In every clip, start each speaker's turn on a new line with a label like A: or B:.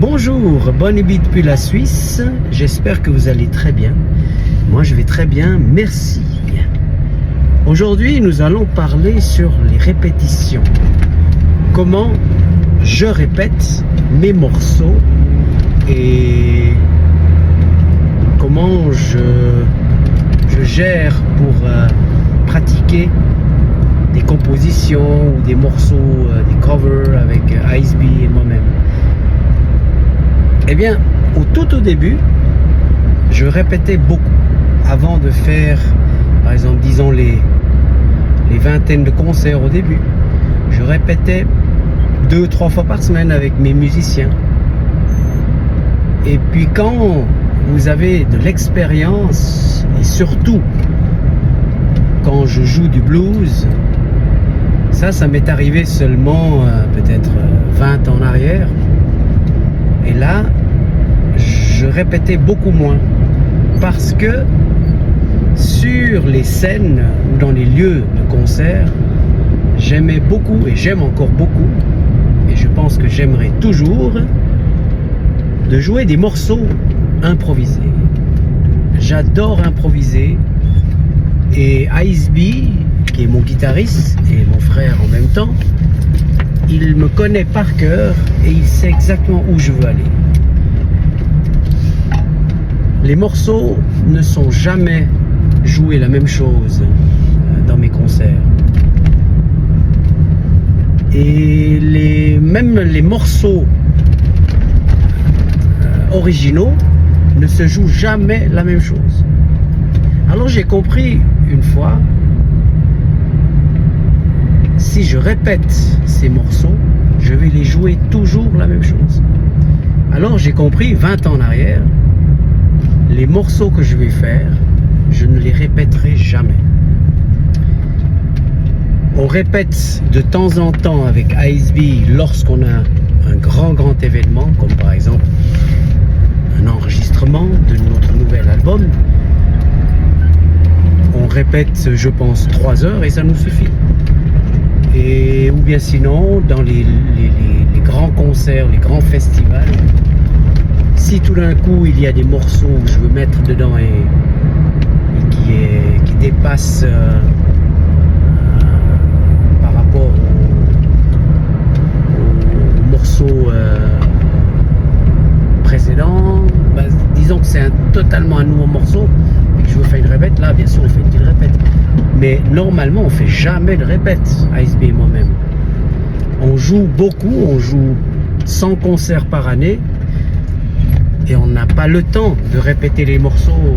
A: Bonjour, Bonibie depuis la Suisse. J'espère que vous allez très bien. Moi, je vais très bien, merci. Aujourd'hui, nous allons parler sur les répétitions. Comment je répète mes morceaux et comment je gère pour pratiquer des compositions ou des morceaux, des covers avec Ice B et moi-même. Eh bien, tout au début, je répétais beaucoup. Avant de faire, par exemple, disons les vingtaines de concerts au début, je répétais 2-3 fois par semaine avec mes musiciens. Et puis quand vous avez de l'expérience, et surtout quand je joue du blues, ça m'est arrivé seulement peut-être 20 ans en arrière. Et là, je répétais beaucoup moins parce que sur les scènes ou dans les lieux de concert, j'aimais beaucoup et j'aime encore beaucoup, et je pense que j'aimerais toujours, de jouer des morceaux improvisés. J'adore improviser, et Ice B, qui est mon guitariste et mon frère en même temps, il me connaît par cœur et il sait exactement où je veux aller. Les morceaux ne sont jamais joués la même chose dans mes concerts. Et même les morceaux originaux ne se jouent jamais la même chose. Alors j'ai compris une fois, si je répète ces morceaux, je vais les jouer toujours la même chose. Alors j'ai compris 20 ans en arrière, les morceaux que je vais faire, je ne les répéterai jamais. On répète de temps en temps avec Ice B lorsqu'on a un grand événement, comme par exemple un enregistrement de notre nouvel album. On répète, je pense, 3 heures et ça nous suffit. Ou bien sinon, dans les grands concerts, les grands festivals, si tout d'un coup il y a des morceaux que je veux mettre dedans et qui dépassent par rapport aux morceaux précédents, disons que c'est totalement un nouveau morceau et que je veux faire une répète, là bien sûr on fait une petite répète. Mais normalement, on ne fait jamais de répète, Ice B et moi-même. On joue beaucoup, on joue 100 concerts par année et on n'a pas le temps de répéter les morceaux.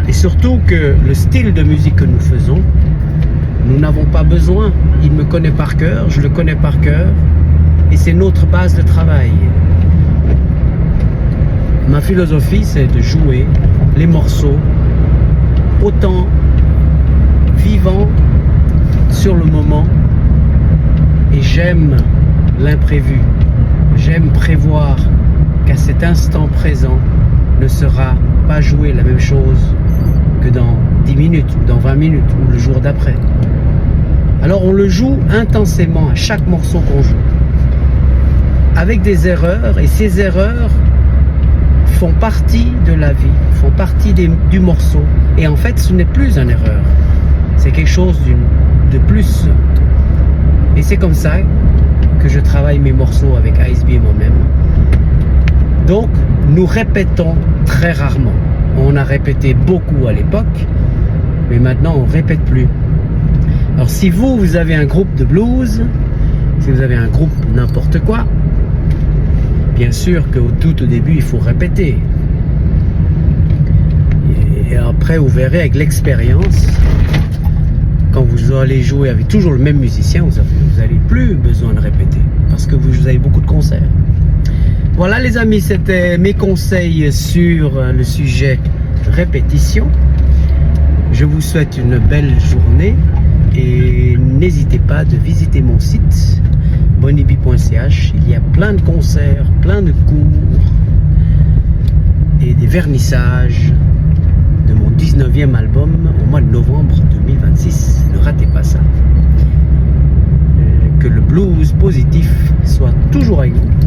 A: Et surtout que le style de musique que nous faisons, nous n'avons pas besoin. Il me connaît par cœur, je le connais par cœur et c'est notre base de travail. Ma philosophie, c'est de jouer les morceaux autant vivant sur le moment, et j'aime l'imprévu. J'aime prévoir qu'à cet instant présent ne sera pas joué la même chose que dans 10 minutes ou dans 20 minutes ou le jour d'après. Alors on le joue intensément à chaque morceau qu'on joue, avec des erreurs, et ces erreurs font partie de la vie, font partie du morceau, et en fait ce n'est plus une erreur. C'est quelque chose de plus. Et c'est comme ça que je travaille mes morceaux avec Ice B et moi-même. Donc, nous répétons très rarement. On a répété beaucoup à l'époque, mais maintenant on ne répète plus. Alors si vous avez un groupe de blues, si vous avez un groupe n'importe quoi, bien sûr qu'au tout au début, il faut répéter. Et après, vous verrez avec l'expérience, quand vous allez jouer avec toujours le même musicien, vous n'avez plus besoin de répéter parce que vous avez beaucoup de concerts. Voilà les amis, c'était mes conseils sur le sujet répétition. Je vous souhaite une belle journée et n'hésitez pas de visiter mon site bonibie.ch. Il y a plein de concerts, plein de cours et des vernissages de mon 19e album au mois de novembre 2026. Ne ratez pas ça. Que le blues positif soit toujours avec vous.